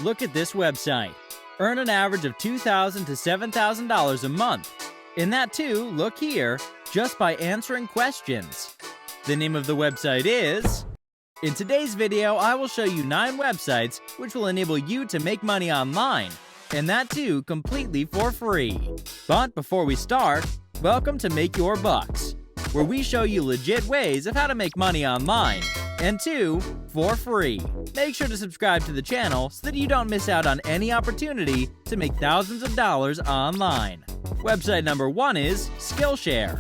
Look at this website. Earn an average of $2,000 to $7,000 a month. And that too, look here, just by answering questions. The name of the website is... In today's video, I will show you 9 websites which will enable you to make money online, and that too completely for free. But before we start, welcome to Make Your Bucks, where we show you legit ways of how to make money online, and too, for free. Make sure to subscribe to the channel so that you don't miss out on any opportunity to make thousands of dollars online. Website number 1 is Skillshare.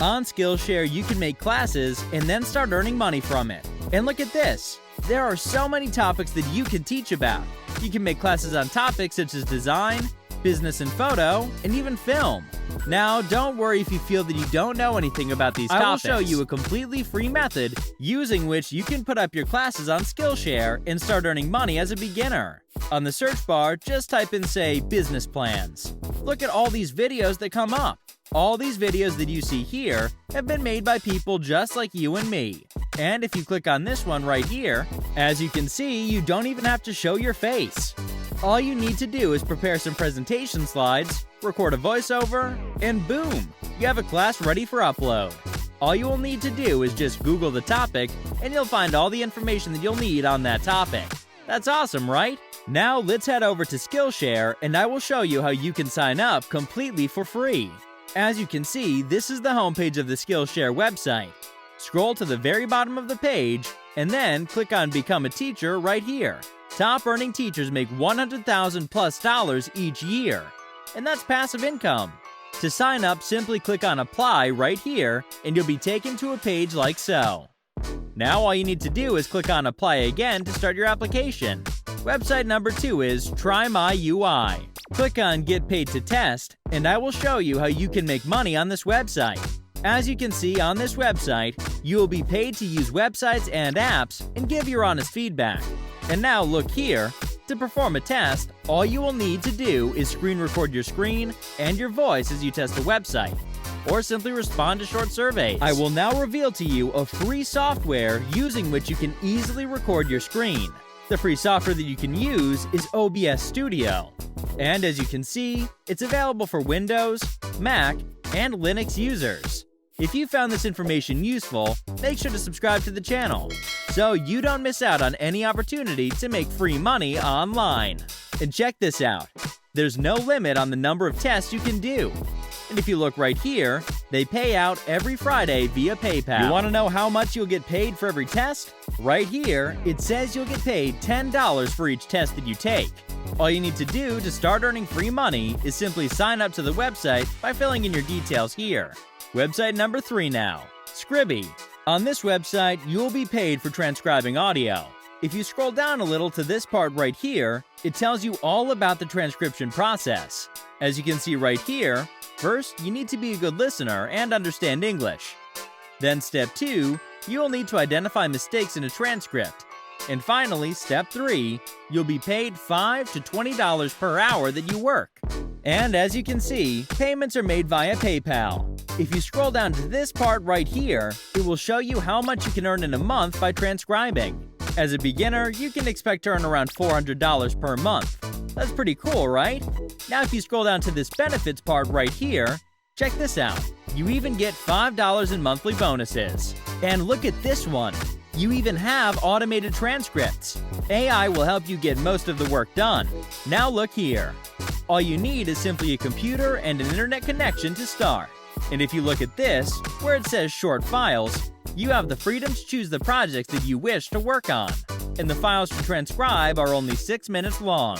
On Skillshare, you can make classes and then start earning money from it. And look at this! There are so many topics that you can teach about. You can make classes on topics such as design, business and photo, and even film. Now, don't worry if you feel that you don't know anything about these topics. I will show you a completely free method using which you can put up your classes on Skillshare and start earning money as a beginner. On the search bar, just type in, say, business plans. Look at all these videos that come up. All these videos that you see here have been made by people just like you and me. And if you click on this one right here, as you can see, you don't even have to show your face. All you need to do is prepare some presentation slides, record a voiceover, and boom, you have a class ready for upload. All you will need to do is just Google the topic, and you'll find all the information that you'll need on that topic. That's awesome, right? Now let's head over to Skillshare, and I will show you how you can sign up completely for free. As you can see, this is the homepage of the Skillshare website. Scroll to the very bottom of the page, and then click on Become a Teacher right here. Top earning teachers make $100,000+ each year, and that's passive income. To sign up, simply click on Apply right here, and you'll be taken to a page like so. Now all you need to do is click on Apply again to start your application. Website number 2 is TryMyUI. Click on Get Paid to Test, and I will show you how you can make money on this website. As you can see on this website, you will be paid to use websites and apps and give your honest feedback. And now look here, to perform a test, all you will need to do is screen record your screen and your voice as you test the website, or simply respond to short surveys. I will now reveal to you a free software using which you can easily record your screen. The free software that you can use is OBS Studio. And as you can see, it's available for Windows, Mac, and Linux users. If you found this information useful, make sure to subscribe to the channel so you don't miss out on any opportunity to make free money online. And check this out, there's no limit on the number of tests you can do. And if you look right here, they pay out every Friday via PayPal. You want to know how much you'll get paid for every test? Right here, it says you'll get paid $10 for each test that you take. All you need to do to start earning free money is simply sign up to the website by filling in your details here. Website number 3 now, Scribbleby. On this website, you'll be paid for transcribing audio. If you scroll down a little to this part right here, it tells you all about the transcription process. As you can see right here, first, you need to be a good listener and understand English. Then step 2, you will need to identify mistakes in a transcript. And finally, step 3, you'll be paid $5 to $20 per hour that you work. And as you can see, payments are made via PayPal. If you scroll down to this part right here, it will show you how much you can earn in a month by transcribing. As a beginner, you can expect to earn around $400 per month. That's pretty cool, right? Now if you scroll down to this benefits part right here, check this out. You even get $5 in monthly bonuses. And look at this one. You even have automated transcripts. AI will help you get most of the work done. Now look here. All you need is simply a computer and an internet connection to start. And if you look at this, where it says short files, you have the freedom to choose the projects that you wish to work on. And the files to transcribe are only 6 minutes long.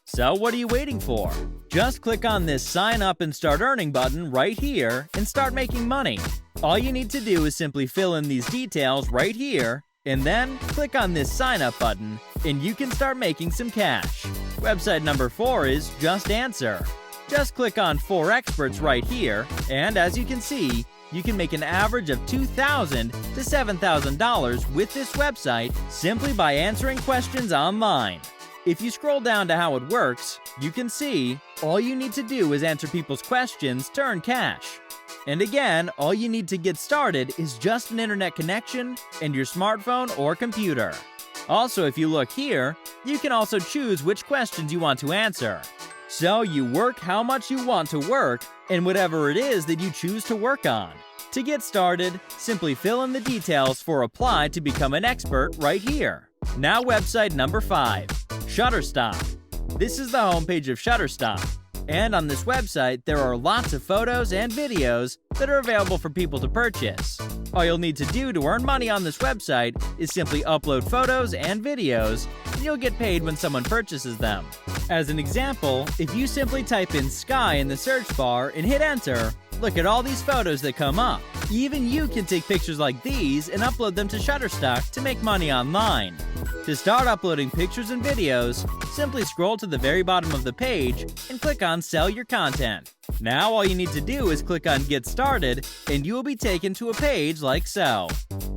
So what are you waiting for? Just click on this Sign Up and Start Earning button right here and start making money. All you need to do is simply fill in these details right here, and then click on this Sign Up button, and you can start making some cash. Website number 4 is JustAnswer. Just click on 4 experts right here, and as you can see, you can make an average of $2,000 to $7,000 with this website simply by answering questions online. If you scroll down to how it works, you can see all you need to do is answer people's questions to earn cash. And again, all you need to get started is just an internet connection and your smartphone or computer. Also, if you look here, you can also choose which questions you want to answer. So you work how much you want to work and whatever it is that you choose to work on. To get started, simply fill in the details for Apply to become an expert right here. Now website number 5, Shutterstock. This is the homepage of Shutterstock. And on this website, there are lots of photos and videos that are available for people to purchase. All you'll need to do to earn money on this website is simply upload photos and videos, and you'll get paid when someone purchases them. As an example, if you simply type in sky in the search bar and hit enter, look at all these photos that come up. Even you can take pictures like these and upload them to Shutterstock to make money online. To start uploading pictures and videos, simply scroll to the very bottom of the page and click on Sell Your Content. Now all you need to do is click on Get Started and you will be taken to a page like so.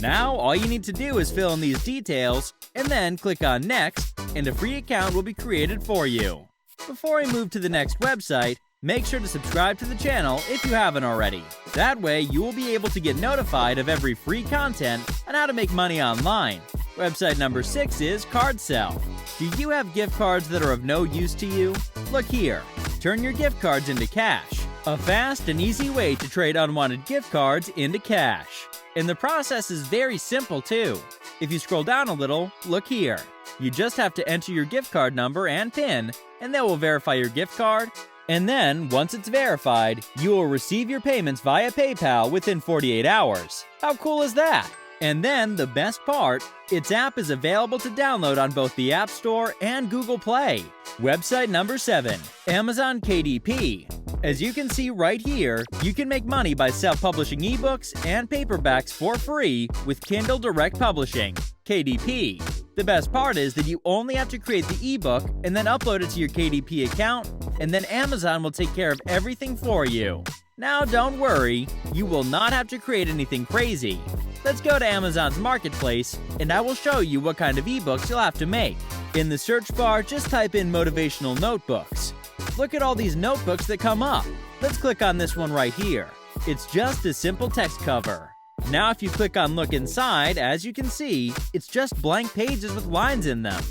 Now all you need to do is fill in these details and then click on Next and a free account will be created for you. Before we move to the next website, make sure to subscribe to the channel if you haven't already. That way you will be able to get notified of every free content on how to make money online. Website number 6 is CardSell. Do you have gift cards that are of no use to you? Look here. Turn your gift cards into cash. A fast and easy way to trade unwanted gift cards into cash. And the process is very simple too. If you scroll down a little, look here. You just have to enter your gift card number and PIN, and they will verify your gift card. And then, once it's verified, you will receive your payments via PayPal within 48 hours. How cool is that? And then, the best part, its app is available to download on both the App Store and Google Play. Website number 7, Amazon KDP. As you can see right here, you can make money by self-publishing ebooks and paperbacks for free with Kindle Direct Publishing, KDP. The best part is that you only have to create the ebook and then upload it to your KDP account, and then Amazon will take care of everything for you. Now don't worry, you will not have to create anything crazy. Let's go to Amazon's marketplace, and I will show you what kind of ebooks you'll have to make. In the search bar, just type in motivational notebooks. Look at all these notebooks that come up. Let's click on this one right here. It's just a simple text cover. Now if you click on look inside, as you can see, it's just blank pages with lines in them.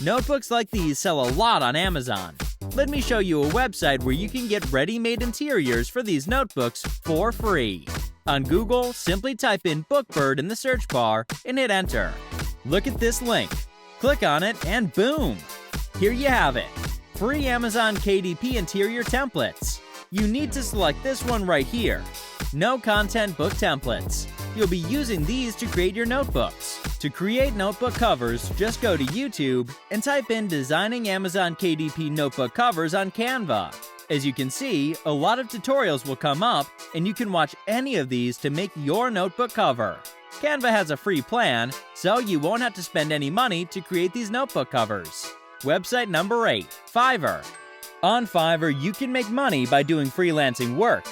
Notebooks like these sell a lot on Amazon. Let me show you a website where you can get ready-made interiors for these notebooks for free. On Google, simply type in Bookbird in the search bar and hit enter. Look at this link. Click on it and boom! Here you have it. Free Amazon KDP interior templates. You need to select this one right here. No content book templates. You'll be using these to create your notebooks. To create notebook covers, just go to YouTube and type in Designing Amazon KDP Notebook Covers on Canva. As you can see, a lot of tutorials will come up and you can watch any of these to make your notebook cover. Canva has a free plan, so you won't have to spend any money to create these notebook covers. Website number 8, Fiverr. On Fiverr, you can make money by doing freelancing work.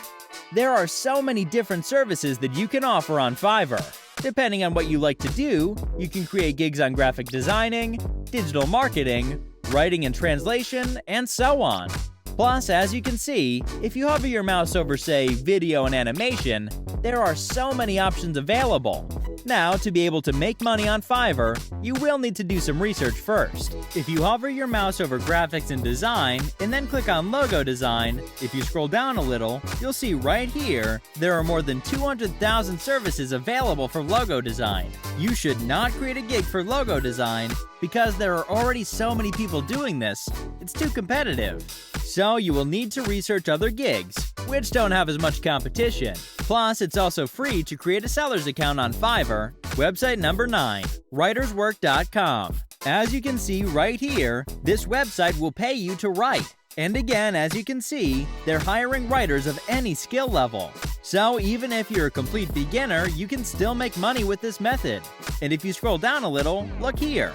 There are so many different services that you can offer on Fiverr. Depending on what you like to do, you can create gigs on graphic designing, digital marketing, writing and translation, and so on. Plus, as you can see, if you hover your mouse over, say, video and animation, there are so many options available. Now, to be able to make money on Fiverr, you will need to do some research first. If you hover your mouse over graphics and design, and then click on logo design, if you scroll down a little, you'll see right here, there are more than 200,000 services available for logo design. You should not create a gig for logo design, because there are already so many people doing this, it's too competitive. So you will need to research other gigs, which don't have as much competition. Plus, it's also free to create a seller's account on Fiverr. Website number 9, writerswork.com. As you can see right here, this website will pay you to write. And again, as you can see, they're hiring writers of any skill level. So even if you're a complete beginner, you can still make money with this method. And if you scroll down a little, look here.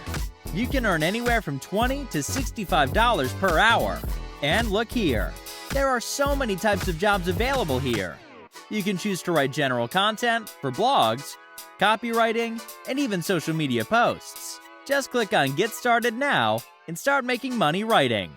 You can earn anywhere from $20 to $65 per hour. And look here. There are so many types of jobs available here. You can choose to write general content for blogs, copywriting, and even social media posts. Just click on Get Started Now and start making money writing.